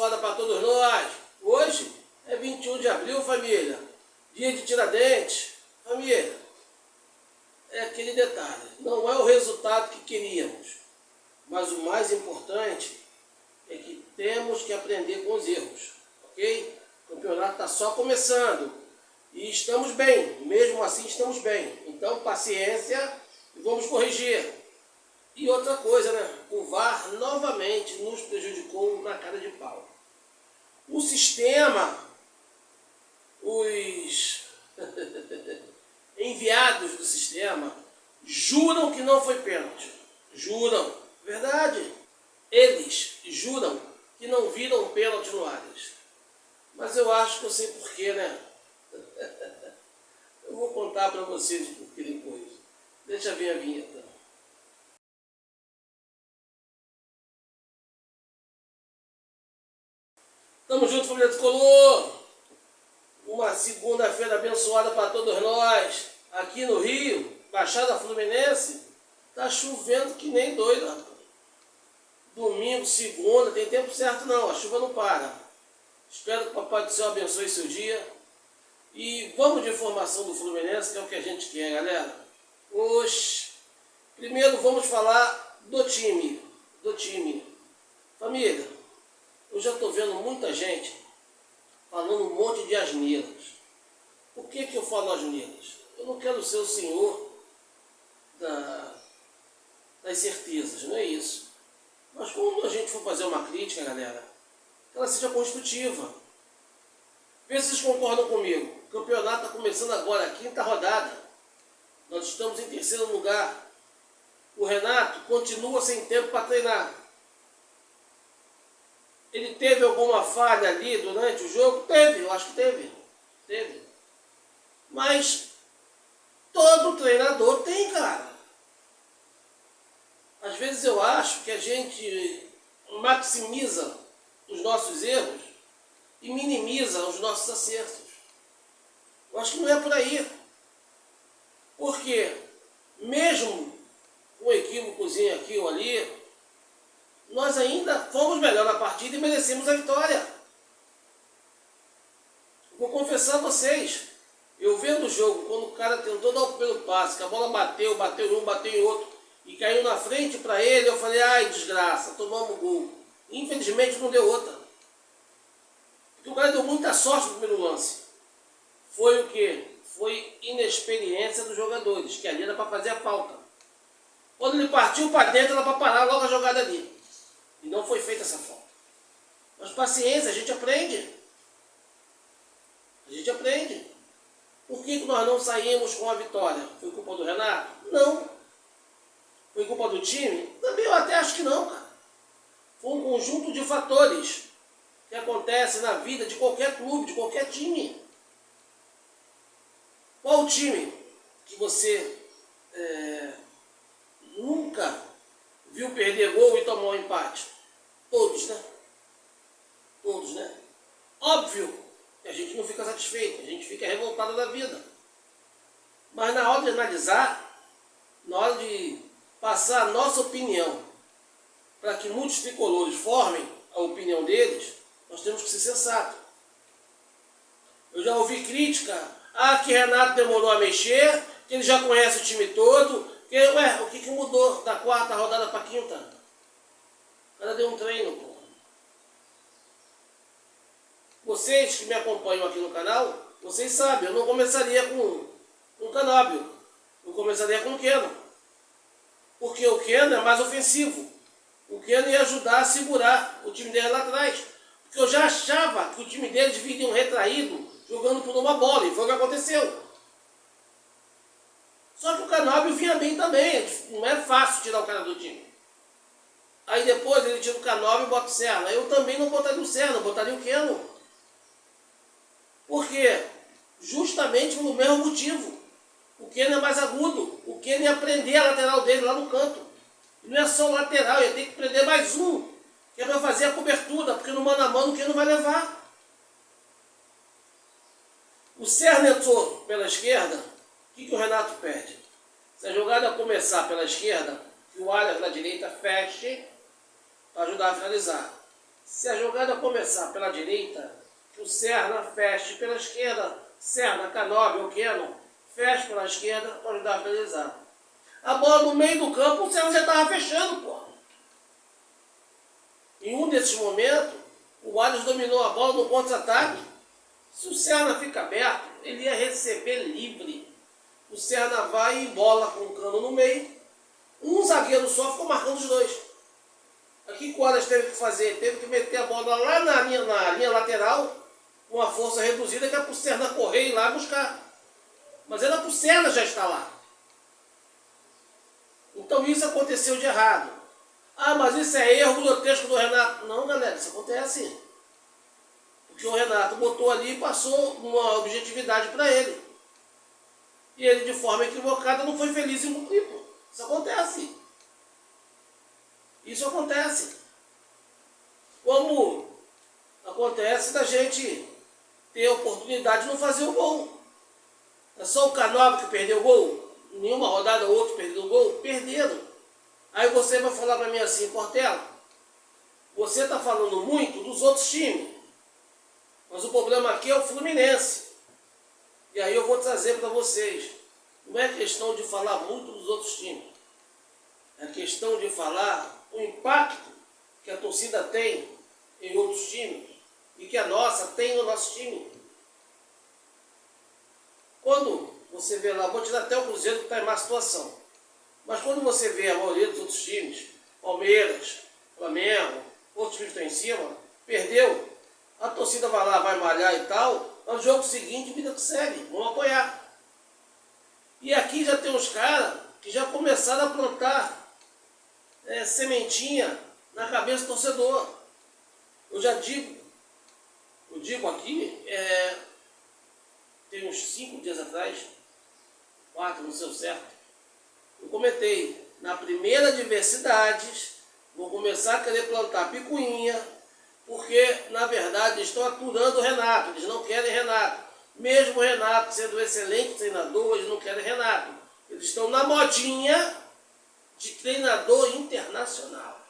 abençoada para todos nós. Hoje é 21 de abril, família. Dia de Tiradentes. Família, é aquele detalhe. Não é o resultado que queríamos. Mas o mais importante é que temos que aprender com os erros. Ok? O campeonato está só começando. E estamos bem. Mesmo assim estamos bem. Então paciência e vamos corrigir. E outra coisa, né? O VAR novamente nos prejudicou na cara de pau. O sistema, os enviados do sistema, juram que não foi pênalti. Juram. Verdade. Eles juram que não viram pênalti no Arias. Mas eu acho que eu sei porquê, né? Eu vou contar para vocês o porquê depois. Deixa vir a vinheta. Tamo junto, família Tricolor! Uma segunda-feira abençoada para todos nós. Aqui no Rio, Baixada Fluminense, tá chovendo que nem doido, rapaz. Domingo, segunda, tem tempo certo não, a chuva não para. Espero que o Papai do Céu abençoe seu dia. E vamos de informação do Fluminense, que é o que a gente quer, galera. Oxe, primeiro vamos falar do time. Família, eu já estou vendo muita gente falando um monte de asneiras. Por que eu falo asneiras? Eu não quero ser o senhor das certezas, não é isso. Mas quando a gente for fazer uma crítica, galera, que ela seja construtiva. Vê se vocês concordam comigo. O campeonato está começando agora, a quinta rodada. Nós estamos em terceiro lugar. O Renato continua sem tempo para treinar. Ele teve alguma falha ali durante o jogo? Teve, eu acho que teve. Teve. Mas todo treinador tem, cara. Às vezes eu acho que a gente maximiza os nossos erros e minimiza os nossos acertos. Eu acho que não é por aí. Porque mesmo com um equívocozinho aqui ou ali, nós ainda fomos melhor na partida e merecemos a vitória. Vou confessar a vocês, eu vendo o jogo, quando o cara tentou dar o primeiro passe, que a bola bateu em um, bateu em outro, e caiu na frente para ele, eu falei, ai desgraça, tomamos gol. Infelizmente não deu outra. Porque o cara deu muita sorte no primeiro lance. Foi o quê? Foi inexperiência dos jogadores, que ali era para fazer a falta. Quando ele partiu para dentro, era para parar logo a jogada ali. E não foi feita essa falta. Mas paciência, a gente aprende. A gente aprende. Por que nós não saímos com a vitória? Foi culpa do Renato? Não. Foi culpa do time? Também eu até acho que não, cara. Foi um conjunto de fatores que acontecem na vida de qualquer clube, de qualquer time. Qual time que você nunca viu perder gol e tomar um empate? Todos, né? Todos, né? Óbvio que a gente não fica satisfeito, a gente fica revoltado da vida. Mas na hora de analisar, na hora de passar a nossa opinião, para que muitos tricolores formem a opinião deles, nós temos que ser sensatos. Eu já ouvi crítica, que Renato demorou a mexer, que ele já conhece o time todo, que, o que mudou da quarta rodada para a quinta? O cara deu um treino, pô. Vocês que me acompanham aqui no canal, vocês sabem, eu não começaria com o Canóbio, eu começaria com o Keno. Porque o Keno é mais ofensivo. O Keno ia ajudar a segurar o time dele lá atrás. Porque eu já achava que o time dele devia um retraído jogando por uma bola. E foi o que aconteceu. Só que o Canóbio vinha bem também. Não é fácil tirar o cara do time. Aí depois ele tira o Canóbio e bota o Serna. Eu também não botaria o Serna, eu botaria o Keno. Por quê? Justamente pelo mesmo motivo. O Keno é mais agudo. O Keno ia prender a lateral dele lá no canto. E não é só o lateral, ia ter que prender mais um. Que é para fazer a cobertura, porque no mano a mano o Keno vai levar. O Serna entrou pela esquerda, o que o Renato pede? Se a jogada começar pela esquerda, que o Arias na direita feche para ajudar a finalizar. Se a jogada começar pela direita, que o Serna feche pela esquerda. Serna, Canóbio ou Keno, feche pela esquerda para ajudar a finalizar. A bola no meio do campo, o Serna já estava fechando, pô. Em um desses momentos, o Alisson dominou a bola no contra-ataque. Se o Serna fica aberto, ele ia receber livre. O Serna vai e bola com o Cano no meio. Um zagueiro só ficou marcando os dois. Aqui o Alisson teve que fazer, teve que meter a bola lá na linha lateral, com uma força reduzida, que é para o Serna correr e ir lá buscar. Mas era para o Serna já estar lá. Então isso aconteceu de errado. Ah, mas isso é erro grotesco do Renato. Não, galera, isso acontece. Porque o Renato botou ali e passou uma objetividade para ele. E ele, de forma equivocada, não foi feliz em cumprir. Isso acontece. Isso acontece. Como acontece da gente ter a oportunidade de não fazer o gol. É só o Canóbio que perdeu o gol? Nenhuma rodada ou outra perdeu o gol? Perderam. Aí você vai falar para mim assim, Portela, você está falando muito dos outros times, mas o problema aqui é o Fluminense. E aí eu vou trazer para vocês. Não é questão de falar muito dos outros times. É questão de falar o impacto que a torcida tem em outros times e que a nossa tem no nosso time. Quando você vê lá, vou tirar até o Cruzeiro que está em má situação, mas quando você vê a maioria dos outros times, Palmeiras, Flamengo, outros times que estão em cima, perdeu, a torcida vai lá, vai malhar e tal, mas no jogo seguinte, vida que segue, vão apoiar. E aqui já tem uns caras que já começaram a plantar sementinha na cabeça do torcedor. Eu já digo aqui, tem uns 5 dias atrás, 4, não sei o certo, eu comentei, na primeira adversidade, vou começar a querer plantar picuinha, porque, na verdade, estão aturando o Renato, eles não querem Renato. Mesmo o Renato sendo um excelente treinador, eles não querem Renato. Eles estão na modinha de treinador internacional.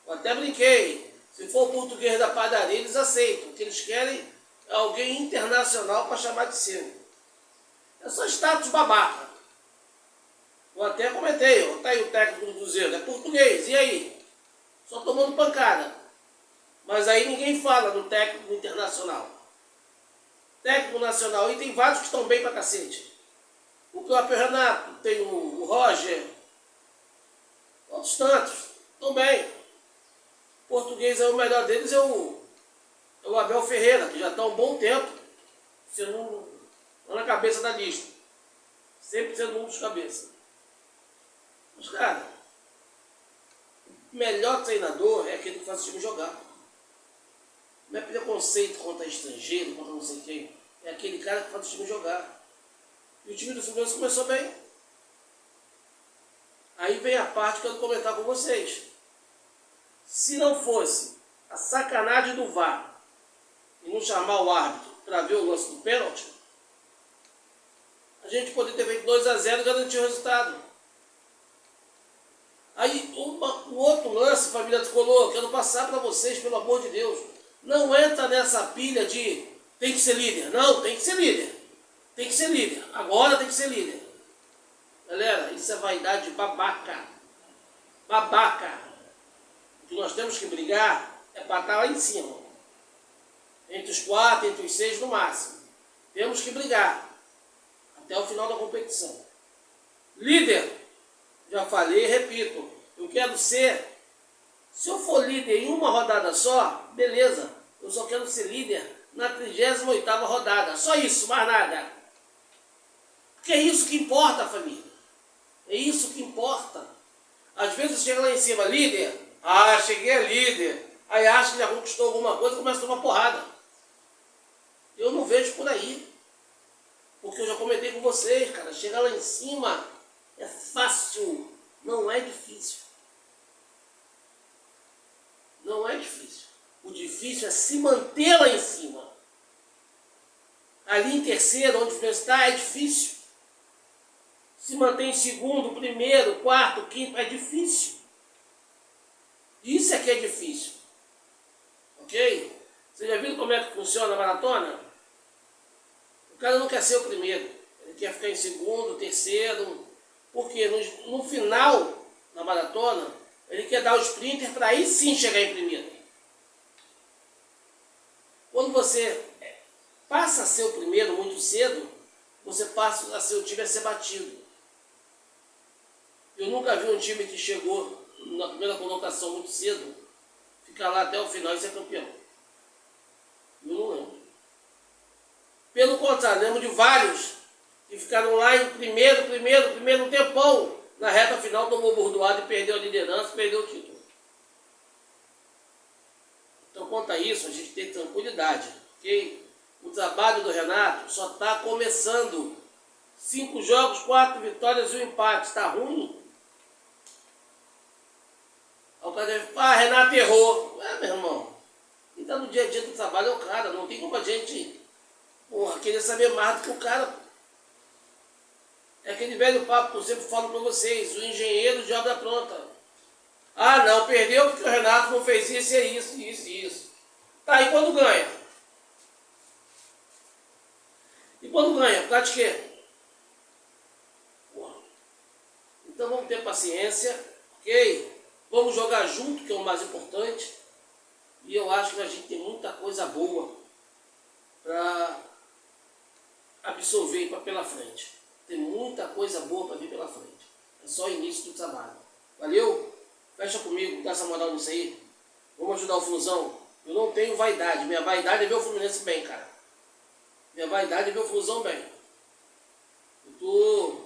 Eu até brinquei, se for o português da padaria, eles aceitam, porque eles querem alguém internacional para chamar de seu. É só status babaca. Eu até comentei, tá aí o técnico do Cruzeiro, é português, e aí? Só tomando pancada. Mas aí ninguém fala do técnico internacional. Técnico nacional, e tem vários que estão bem pra cacete. O próprio Renato, tem o Roger, outros tantos, estão bem. O português é o melhor deles, é o Abel Ferreira, que já está há um bom tempo sendo na cabeça da lista. Sempre sendo um dos cabeças. Mas, cara, o melhor treinador é aquele que faz o time jogar. Não é preconceito contra estrangeiro, contra não sei quem. É aquele cara que faz o time jogar. E o time do Fluminense começou bem. Aí vem a parte que eu quero comentar com vocês. Se não fosse a sacanagem do VAR e não chamar o árbitro para ver o lance do pênalti, a gente poderia ter feito 2-0 e garantir o resultado. Aí o outro lance, família tricolor, quero passar para vocês, pelo amor de Deus. Não entra nessa pilha de tem que ser líder. Não, tem que ser líder. Tem que ser líder. Agora tem que ser líder. Galera, isso é vaidade babaca. Babaca. O que nós temos que brigar é para estar lá em cima. Entre os 4, entre os 6 no máximo. Temos que brigar até o final da competição. Líder, já falei e repito, eu quero ser, se eu for líder em uma rodada só, beleza, eu só quero ser líder na 38ª rodada, só isso, mais nada. Porque é isso que importa, família. É isso que importa. Às vezes você chega lá em cima, líder, cheguei a líder, aí acha que já conquistou alguma coisa e começa a tomar porrada. Eu não vejo por aí. Porque eu já comentei com vocês, cara, chegar lá em cima é fácil, não é difícil. Não é difícil. O difícil é se manter lá em cima. Ali em terceiro, onde o Fluminense está, é difícil. Se manter em segundo, primeiro, quarto, quinto, é difícil. Isso é que é difícil. Ok? Você já viu como é que funciona a maratona? O cara não quer ser o primeiro. Ele quer ficar em segundo, terceiro. Porque no final da maratona, ele quer dar o sprinter para aí sim chegar em primeiro. Quando você passa a ser o primeiro muito cedo, você passa a ser o time a ser batido. Eu nunca vi um time que chegou na primeira colocação muito cedo, ficar lá até o final e ser campeão. Eu não lembro. Pelo contrário, lembro de vários que ficaram lá em primeiro um tempão. Na reta final tomou bordoado e perdeu a liderança, perdeu o título. Então, quanto a isso, a gente tem tranquilidade, ok? O trabalho do Renato só está começando. 5 jogos, 4 vitórias e 1 empate. Está ruim? Aí o cara deve falar, Renato errou. Meu irmão, quem está no dia a dia do trabalho é o cara. Não tem como a gente querer saber mais do que o cara. É aquele velho papo que eu sempre falo para vocês, o engenheiro de obra pronta. Ah, não, perdeu porque o Renato não fez isso, é isso. Tá, e quando ganha? E quando ganha? Por causa de quê? Então vamos ter paciência, ok? Vamos jogar junto, que é o mais importante. E eu acho que a gente tem muita coisa boa para absorver pela frente. Tem muita coisa boa para vir pela frente. É só o início do trabalho. Valeu? Fecha comigo, dá essa moral nisso aí. Vamos ajudar o Flusão. Eu não tenho vaidade. Minha vaidade é ver o Fluminense bem, cara. Minha vaidade é ver o Flusão bem. Eu tô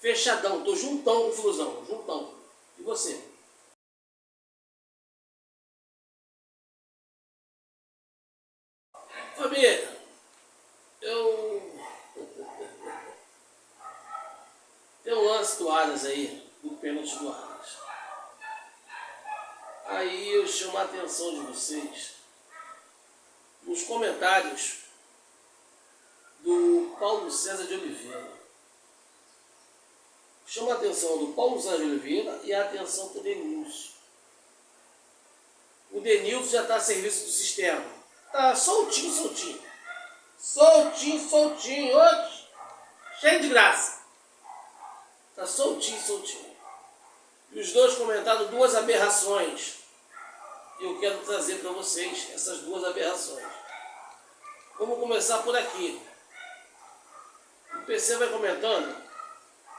fechadão, tô juntão com o Flusão. Juntão. E você? Família, tem um lance do Aras aí, do pênalti do Aras. Aí eu chamo a atenção de vocês nos comentários do Paulo César de Oliveira. Chama a atenção do Paulo César de Oliveira e a atenção do Denilson. O Denilson já está a serviço do sistema. Tá soltinho. Oxe, cheio de graça. Tá soltinho. E os dois comentaram 2 aberrações. E eu quero trazer para vocês essas 2 aberrações. Vamos começar por aqui. O PC vai comentando,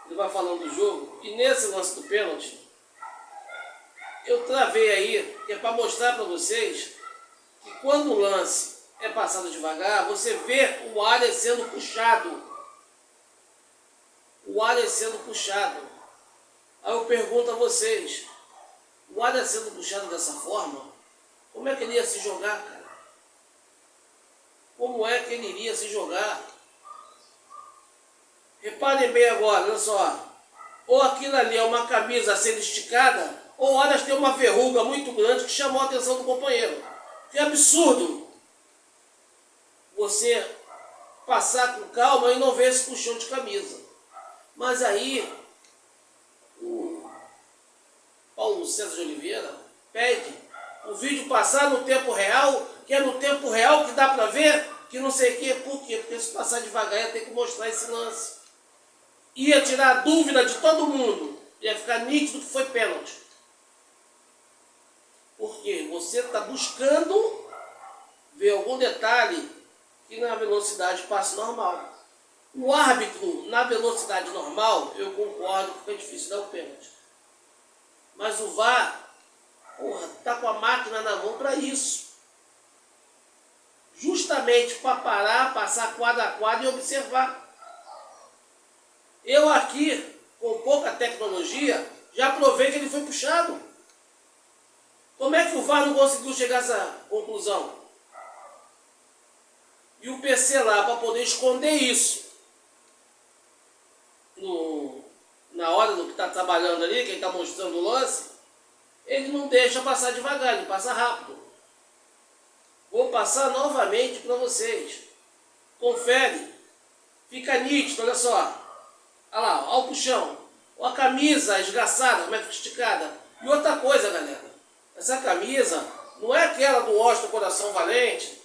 ele vai falando do jogo, e nesse lance do pênalti, eu travei aí, que é para mostrar para vocês que quando o lance é passado devagar, você vê o Aras sendo puxado. Aí eu pergunto a vocês, o Aras sendo puxado dessa forma, como é que ele ia se jogar, cara? Como é que ele iria se jogar? Reparem bem agora, olha só. Ou aquilo ali é uma camisa sendo esticada, ou o Aras tem uma verruga muito grande que chamou a atenção do companheiro. Que absurdo você passar com calma e não ver esse puxão de camisa. Mas aí, o Paulo César de Oliveira pede o vídeo passar no tempo real, que é no tempo real que dá para ver, que não sei o quê. Por quê? Porque se passar devagar ia ter que mostrar esse lance. Ia tirar a dúvida de todo mundo. Ia ficar nítido que foi pênalti. Porque você está buscando ver algum detalhe que na velocidade passe normal. O árbitro, na velocidade normal, eu concordo que fica difícil dar o pênalti. Mas o VAR, está com a máquina na mão para isso. Justamente para parar, passar quadro a quadro e observar. Eu aqui, com pouca tecnologia, já provei que ele foi puxado. Como é que o VAR não conseguiu chegar a essa conclusão? E o PC lá, para poder esconder isso, na hora do que está trabalhando ali, quem está mostrando o lance, ele não deixa passar devagar, ele passa rápido. Vou passar novamente para vocês. Confere. Fica nítido, olha só. Olha lá, olha o puxão. Olha a camisa esgaçada, como é que fica esticada. E outra coisa, galera. Essa camisa Não é aquela do Washington Coração Valente,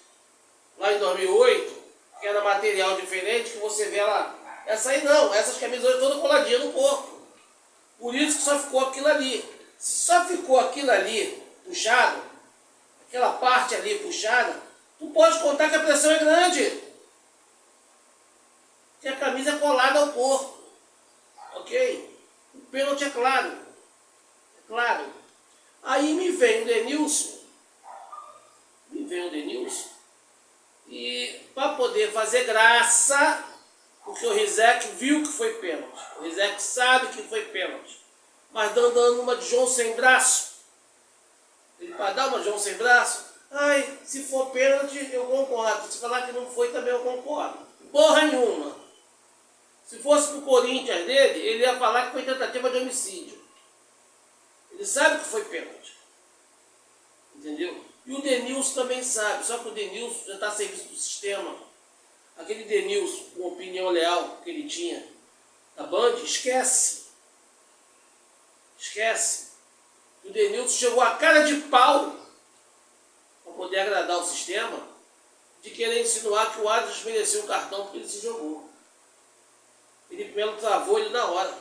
lá em 2008, que era material diferente, que você vê lá. Essa aí não, essas camisas todas coladinhas no corpo. Por isso que só ficou aquilo ali. Se só ficou aquilo ali puxado, aquela parte ali puxada, tu pode contar que a pressão é grande. Que a camisa é colada ao corpo. Ok? O pênalti é claro. É claro. Aí me vem o Denilson. E para poder fazer graça, porque o Rizek viu que foi pênalti. O Rizek sabe que foi pênalti. Mas dando uma de João sem braço. Ele para dar uma de João sem braço. Ai, se for pênalti, eu concordo. Se falar que não foi, também eu concordo. Porra nenhuma. Se fosse pro Corinthians dele, ele ia falar que foi tentativa de homicídio. Ele sabe que foi pênalti. Entendeu? E o Denilson também sabe, só que o Denilson já está a serviço do sistema. Aquele Denilson, com opinião leal que ele tinha da Band, esquece. Esquece. O Denilson chegou a cara de pau para poder agradar o sistema de querer insinuar que o Adriano merecia um cartão porque ele se jogou. Felipe Melo travou ele na hora.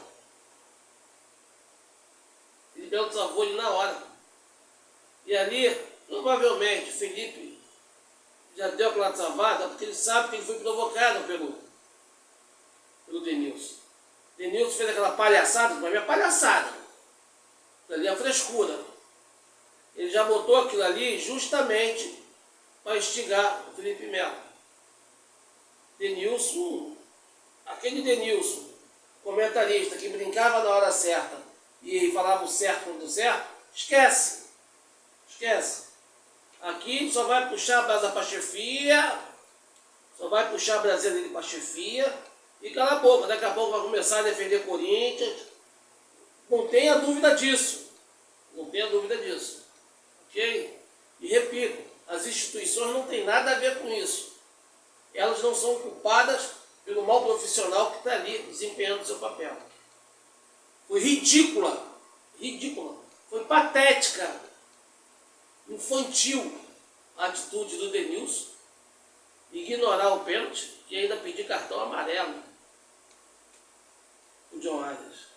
E ali, provavelmente, o Felipe já deu aquela travada porque ele sabe que ele foi provocado pelo Denilson. Denilson fez aquela palhaçada, para mim é palhaçada. Aquilo ali é frescura. Ele já botou aquilo ali justamente para instigar o Felipe Melo. Denilson, aquele Denilson, comentarista que brincava na hora certa e falava o certo quando certo, esquece. Aqui só vai puxar a brasa para a chefia, só vai puxar a brasinha dele para a chefia e cala a boca. Daqui a pouco vai começar a defender Corinthians. Não tenha dúvida disso. Ok? E repito, as instituições não têm nada a ver com isso. Elas não são culpadas pelo mau profissional que está ali desempenhando seu papel. Foi ridícula. Foi patética. Infantil a atitude do Denilson, ignorar o pênalti e ainda pedir cartão amarelo o John Arias.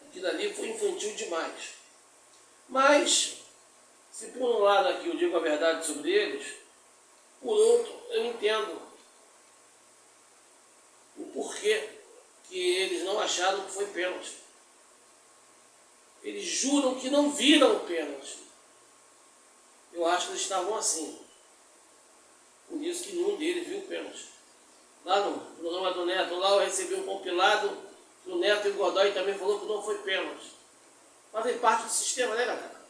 Aquilo ali foi infantil demais. Mas, se por um lado aqui eu digo a verdade sobre eles, por outro eu entendo o porquê que eles não acharam que foi pênalti. Eles juram que não viram o pênalti. Eu acho que eles estavam assim. Por isso que nenhum deles viu o pênalti. Lá no programa do Neto, lá eu recebi um compilado do Neto e o Godoy também falou que não foi pênalti. Fazem parte do sistema, né, galera?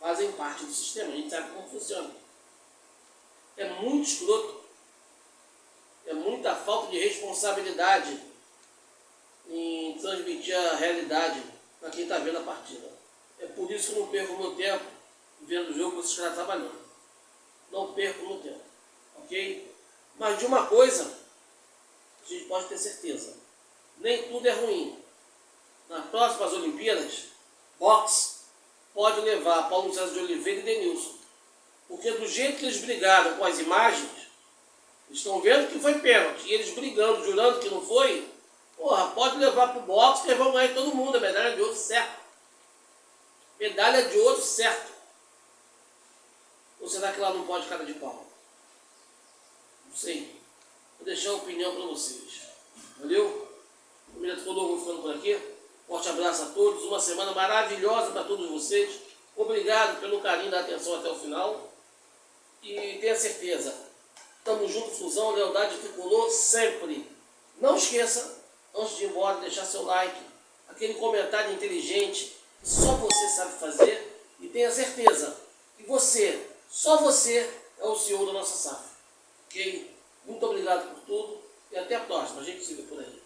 Fazem parte do sistema, a gente sabe como funciona. É muito escroto. É muita falta de responsabilidade em transmitir a realidade para quem está vendo a partida. É por isso que eu não perco o meu tempo vendo o jogo com esses caras trabalhando. Não perco o meu tempo. Ok? Mas de uma coisa, a gente pode ter certeza. Nem tudo é ruim. Nas próximas Olimpíadas, boxe pode levar Paulo César de Oliveira e Denilson. Porque do jeito que eles brigaram com as imagens, eles estão vendo que foi pênalti. E eles brigando, jurando que não foi, porra, pode levar para o boxe que eles vão ganhar todo mundo. A medalha de ouro certo. Medalha de ouro certo. Ou será que lá não pode cara de pau? Não sei. Vou deixar a opinião para vocês. Valeu? O Minuto Tricolor, vou ficando por aqui. Forte abraço a todos. Uma semana maravilhosa para todos vocês. Obrigado pelo carinho da atenção até o final. E tenha certeza. Tamo junto, Fusão, lealdade Tricolor sempre. Não esqueça, antes de ir embora, deixar seu like. Aquele comentário inteligente que só você sabe fazer. E tenha certeza que você, só você, é o CEO da nossa SAF. Ok? Muito obrigado por tudo e até a próxima. A gente se vê por aí.